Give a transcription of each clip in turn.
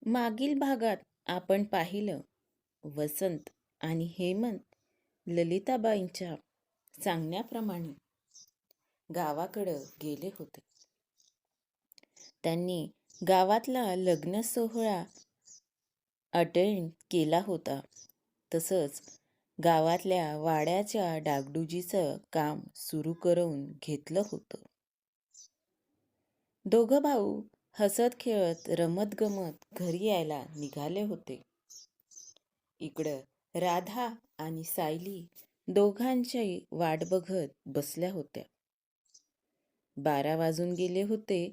मागील भागात आपण पाहिलं वसंत आणि हेमंत ललिताबाईंच्या सांगण्याप्रमाणे गावाकडं गेले होते. त्यांनी गावातला लग्न सोहळा अटेंड केला होता. तसंच गावातल्या वाड्याच्या डागडुजीचं काम सुरू करून घेतलं होतं. दोघं भाऊ हसत खेळत रमत गमत घरी यायला निघाले होते. इकडं राधा आणि सायली दोघांची वाट बघत बसल्या होत्या. 12 वाजून गेले होते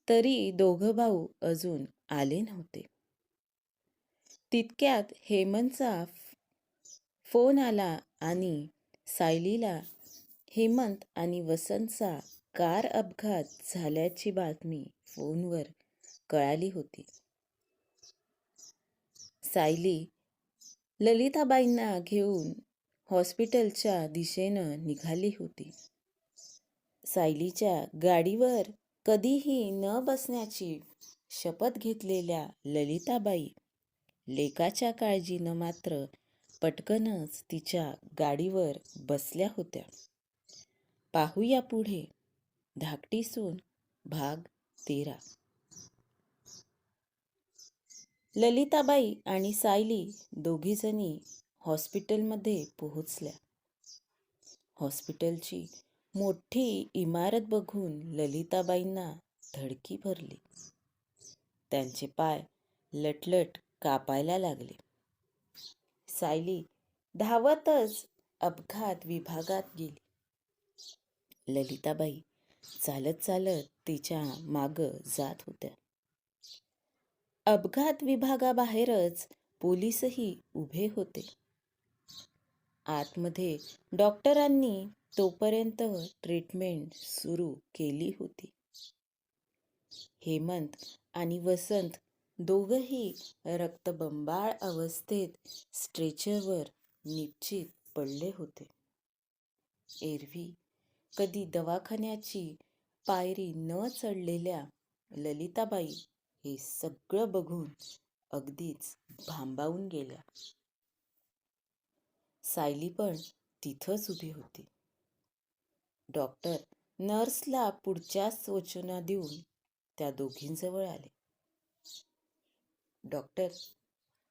तरी दोघं भाऊ अजून आले नव्हते. तितक्यात हेमंतचा फोन आला आणि सायलीला हेमंत आणि वसंतचा कार अपघात झाल्याची बातमी फोनवर कळाली होती. सायली ललिताबाईंना घेऊन हॉस्पिटलच्या दिशेनं निघाली होती. सायलीच्या गाडीवर कधीही न बसण्याची शपथ घेतलेल्या ललिताबाई लेकाच्या काळजीनं मात्र पटकनच तिच्या गाडीवर बसल्या होत्या. पाहूया पुढे धाकटी सून भाग 13. ललिताबाई आणि सायली दोघीजणी हॉस्पिटलमध्ये पोहोचल्या. हॉस्पिटलची मोठी इमारत बघून ललिताबाईंना धडकी भरली. त्यांचे पाय लटलट कापायला लागले. सायली धावतच अपघात विभागात गेली. ललिताबाई चालत चालत तिच्या मागं जात होत्या. अपघात विभागाबाहेरच पोलीसही उभे होते. आतमध्ये डॉक्टरांनी तोपर्यंत ट्रीटमेंट सुरू केली होती. हेमंत आणि वसंत दोघंही रक्तबंबाळ अवस्थेत स्ट्रेचरवर निपचित पडले होते. एरवी कधी दवाखान्याची पायरी न चढलेल्या ललिताबाई हे सगळं बघून अगदीच भांबावून गेल्या. सायली पण तिथंच उभी होती. डॉक्टर नर्सला पुढच्या सूचना देऊन त्या दोघींजवळ आले. डॉक्टर,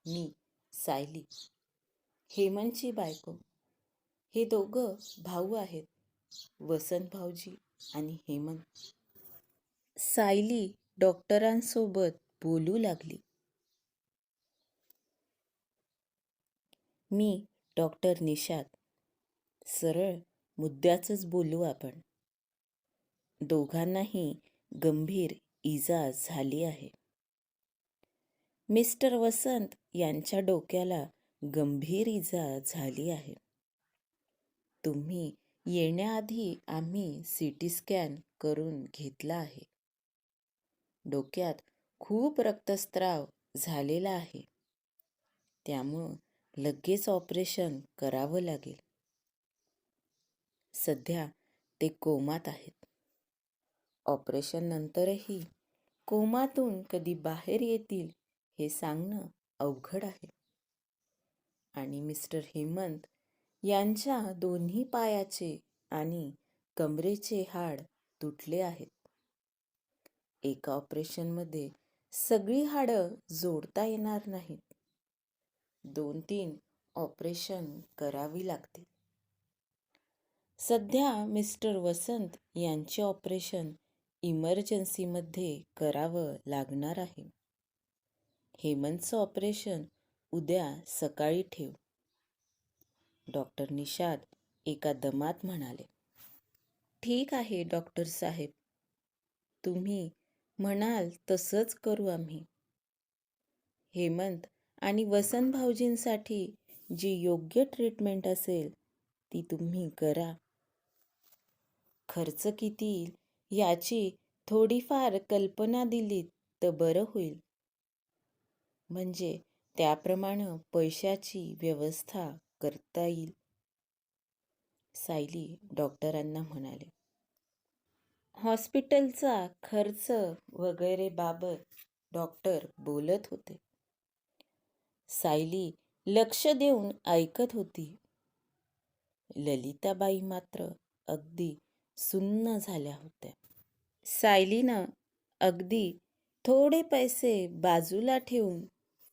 मी सायली, हेमंतची बायको. हे दोघं भाऊ आहेत, वसंत भाऊजी आणि हेमंत. सायली डॉक्टरांसोबत बोलू लागली. मी डॉक्टर निषाद. सरळ मुद्द्याचंच बोलू आपण. दोघांनाही गंभीर इजा झाली आहे. मिस्टर वसंत यांच्या डोक्याला गंभीर इजा झाली आहे. तुम्ही येण्याआधी आम्ही CT स्कॅन करून घेतला आहे. डोक्यात खूप रक्तस्राव झालेला आहे. त्यामुळं लगेच ऑपरेशन करावं लागेल. सध्या ते कोमात आहेत. ऑपरेशन नंतरही कोमातून कधी बाहेर येतील हे सांगणं अवघड आहे. आणि मिस्टर हेमंत यांच्या दोन्ही पायाचे आणि कमरेचे हाड तुटले आहेत. एका ऑपरेशनमध्ये सगळी हाडं जोडता येणार नाहीत. 2-3 ऑपरेशन करावी लागतील. सध्या मिस्टर वसंत यांचे ऑपरेशन इमर्जन्सीमध्ये करावं लागणार आहे. हेमंतचं ऑपरेशन उद्या सकाळी ठेव. डॉक्टर निषाद एका दमात म्हणाले. ठीक आहे डॉक्टर साहेब, तुम्ही म्हणाल तसंच करू आम्ही. हेमंत आणि वसंत भाऊजींसाठी जी योग्य ट्रीटमेंट असेल ती तुम्ही करा. खर्च किती येईल याची थोडीफार कल्पना दिलीत तर बरं होईल. म्हणजे त्याप्रमाणे पैशाची व्यवस्था करता येईल. सायली डॉक्टरांना म्हणाले. हॉस्पिटलचा खर्च वगैरे बाबत डॉक्टर बोलत होते. सायली लक्ष देऊन ऐकत होती. ललिताबाई मात्र अगदी सुन्न झाल्या होत्या. सायलीनं अगदी थोडे पैसे बाजूला ठेवून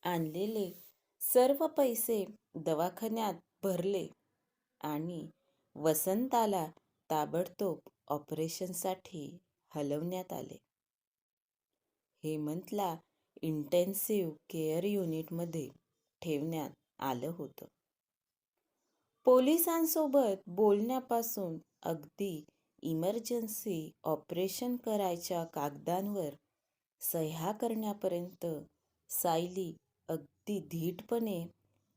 आणलेले सर्व पैसे दवाखान्यात भरले आणि वसंताला ताबडतोब ऑपरेशनसाठी हलवण्यात आले. हेमंतला इंटेन्सिव्ह केअर युनिटमध्ये ठेवण्यात आलं होतं. पोलिसांसोबत बोलण्यापासून अगदी इमर्जन्सी ऑपरेशन करायच्या कागदांवर सह्या करण्यापर्यंत सायली अगदी धीटपणे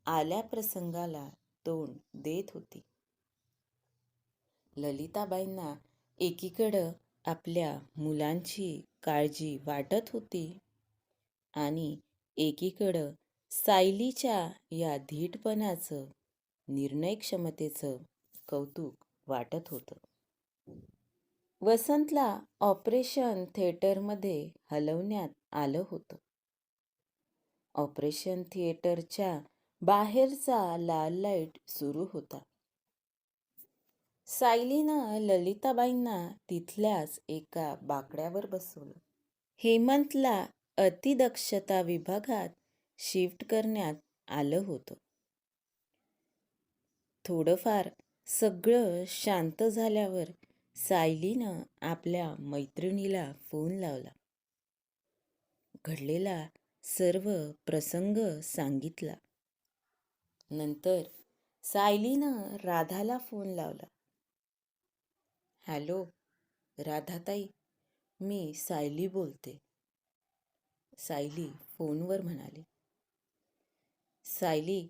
आल्या प्रसंगाला तोंड देत होती. ललिताबाईंना एकीकडं आपल्या मुलांची काळजी वाटत होती आणि एकीकडं सायलीच्या या धीटपणाचं, निर्णयक्षमतेचं कौतुक वाटत होतं. वसंतला ऑपरेशन थिएटरमध्ये हलवण्यात आलं होतं. ऑपरेशन थिएटरच्या बाहेरचा लाल लाईट सुरू होता. सायलीनं ललिताबाईंना तिथल्याच एका बाकड्यावर बसवलं. हेमंतला अतिदक्षता विभागात शिफ्ट करण्यात आलं होतं. थोडंफार सगळं शांत झाल्यावर सायलीनं आपल्या मैत्रिणीला फोन लावला. घडलेला सर्व प्रसंग सांगितला. नंतर सायलीनं राधाला फोन लावला. हॅलो राधाताई, मी सायली बोलते, सायली फोनवर म्हणाली. सायली,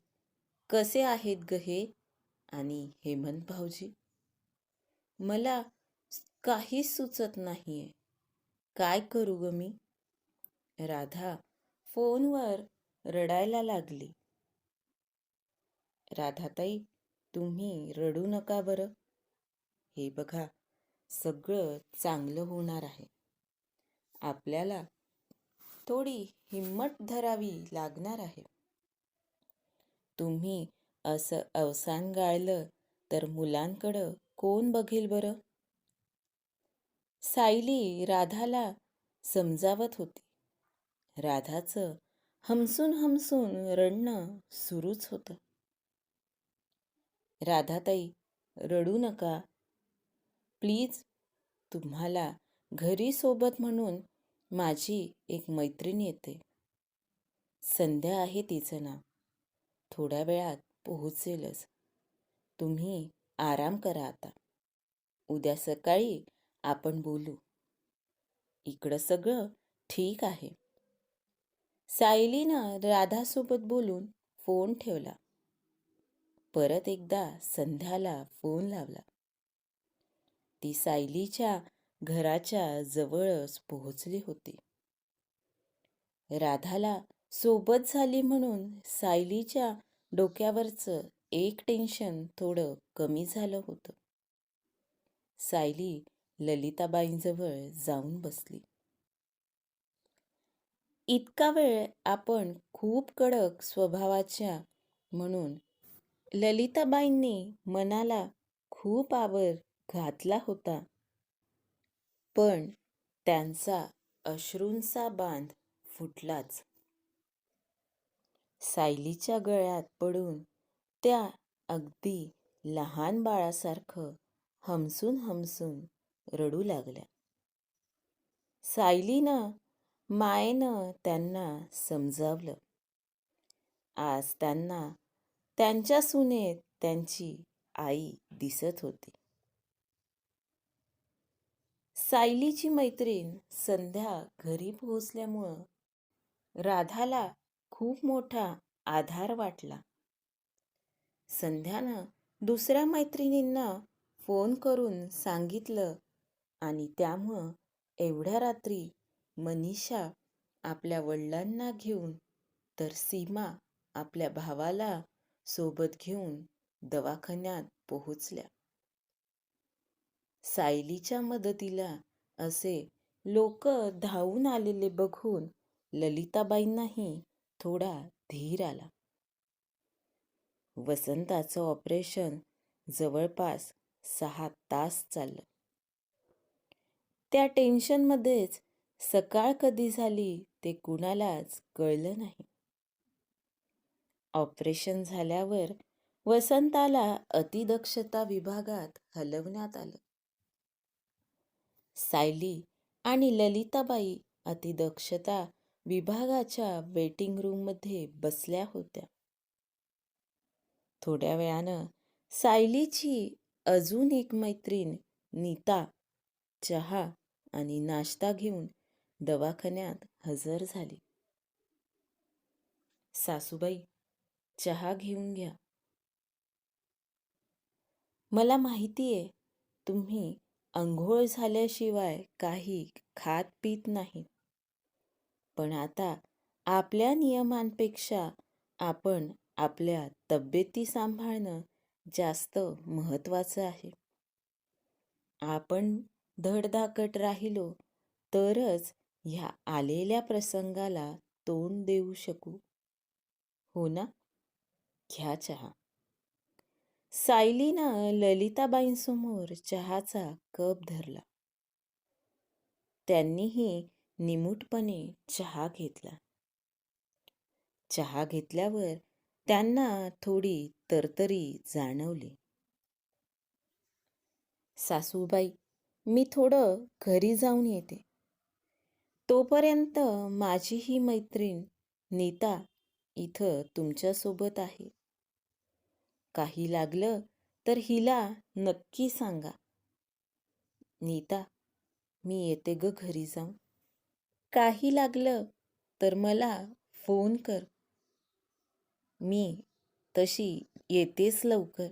कसे आहेत ग हे आणि हेमंत भाऊजी? मला काहीच सुचत नाहीये. काय करू ग मी? राधा फोनवर रडायला लागली. राधाताई, तुम्ही रडू नका बरं. हे बघा, सगळं चांगलं होणार आहे. आपल्याला थोडी हिम्मत धरावी लागणार आहे. तुम्ही असं अवसान गाळलं तर मुलांकडं कोण बघेल बरं? सायली राधाला समजावत होती. राधाचं हमसून हमसून रडणं सुरूच होतं. राधाताई, रडू नका प्लीज. तुम्हाला घरी सोबत म्हणून माझी एक मैत्रीण येते. संध्या आहे तिचं नाव. थोड्या वेळात पोहोचेलच. तुम्ही आराम करा आता. उद्या सकाळी आपण बोलू. इकडं सगळं ठीक आहे. सायलीनं राधासोबत बोलून फोन ठेवला. परत एकदा संध्याला फोन लावला. ती सायलीच्या घराच्या जवळच पोहोचली होती. राधाला सोबत झाली म्हणून सायलीच्या डोक्यावरचं एक टेन्शन थोडं कमी झालं होतं. सायली ललिताबाईंजवळ जाऊन बसली. इतका वेळ आपण खूप कडक स्वभावाच्या म्हणून ललिताबाईंनी मनाला खूप आवर घातला होता. पण त्यांचा अश्रूंचा बांध फुटलाच. सायलीच्या गळ्यात पडून त्या अगदी लहान बाळासारखं हमसून हमसून रडू लागल्या. सायलीनं मायेनं त्यांना समजावलं. आज त्यांना त्यांच्या सुनेत त्यांची आई दिसत होती. सायलीची मैत्रीण संध्या घरी पोहोचल्यामुळं राधाला खूप मोठा आधार वाटला. संध्यानं दुसऱ्या मैत्रिणींना फोन करून सांगितलं आणि त्यामुळं एवढ्या रात्री मनीषा आपल्या वडिलांना घेऊन तर सीमा आपल्या भावाला सोबत घेऊन दवाखान्यात पोहोचल्या. सायलीच्या मदतीला असे लोक धावून आलेले बघून ललिताबाईंनाही थोडा धीर आला. वसंताचं ऑपरेशन जवळपास 6 तास चाललं. त्या टेन्शनमध्येच सकाळ कधी झाली ते कुणालाच कळलं नाही. ऑपरेशन झाल्यावर वसंताला अतिदक्षता विभागात हलवण्यात आलं. सायली आणि ललिताबाई अतिदक्षता विभागाच्या वेटिंग रूममध्ये बसल्या होत्या. थोड्या वेळानं सायलीची अजून एक मैत्रीण नीता चहा आणि नाश्ता घेऊन दवाखान्यात हजर झाली. सासूबाई, चहा घेऊन घ्या. मला माहितीये तुम्ही अंघोळ झाल्याशिवाय काही खात पीत नाही. पण आता आपल्या नियमांपेक्षा आपण आपल्या तब्येती सांभाळणं जास्त महत्त्वाचं आहे. आपण धडधाकट राहिलो तरच ह्या आलेल्या प्रसंगाला तोंड देऊ शकू. हो ना? घ्या चहा. सायलीनं ललिताबाईंसमोर चहाचा कप धरला. त्यांनीही निमूटपणे चहा घेतला. चहा घेतल्यावर त्यांना थोडी तरतरी जाणवली. सासूबाई, मी थोडं घरी जाऊन येते. तोपर्यंत माझी ही मैत्रीण नीता इथं तुमच्यासोबत आहे. काही लागलं तर हिला नक्की सांगा. नीता, मी येते ग घरी जाऊन. काही लागलं तर मला फोन कर. मी तशी येतेच लवकर.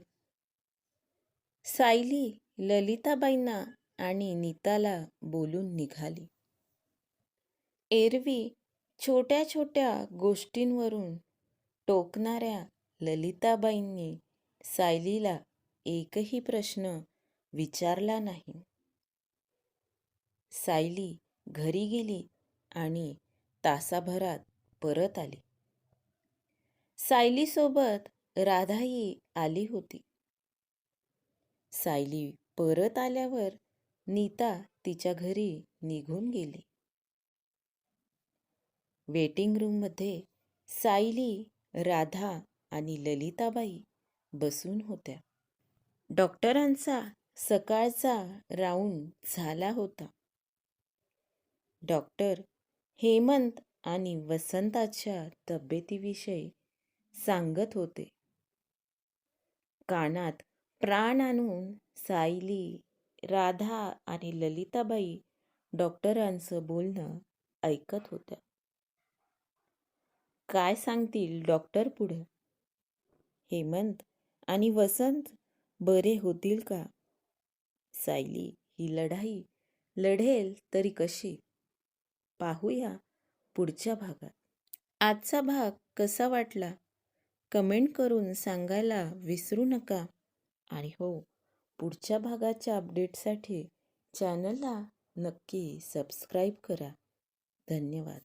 सायली ललिताबाईंना आणि नीताला बोलून निघाली. एरवी छोट्या छोट्या गोष्टींवरून टोकणाऱ्या ललिताबाईंनी सायलीला एकही प्रश्न विचारला नाही. सायली घरी गेली आणि तासाभरात परत आली. सायलीसोबत राधाही आली होती. सायली परत आल्यावर नीता तिच्या घरी निघून गेली. वेटिंग रूममध्ये सायली, राधा आणि ललिताबाई बसून होत्या. डॉक्टरांचा सकाळचा राऊंड झाला होता. डॉक्टर हेमंत आणि वसंताच्या तब्येतीविषयी सांगत होते. कानात प्राण आणून सायली, राधा आणि ललिताबाई डॉक्टरांचं बोलणं ऐकत होत्या. काय सांगतील डॉक्टर पुढं? हेमंत आणि वसंत बरे होतील का? सायली ही लढाई लढेल तरी कशी? पाहूया पुढच्या भागात. आजचा भाग कसा वाटला? कमेंट करून सांगायला विसरू नका. आणि हो, पुढच्या भागाच्या अपडेटसाठी चॅनलला नक्की सबस्क्राईब करा. धन्यवाद.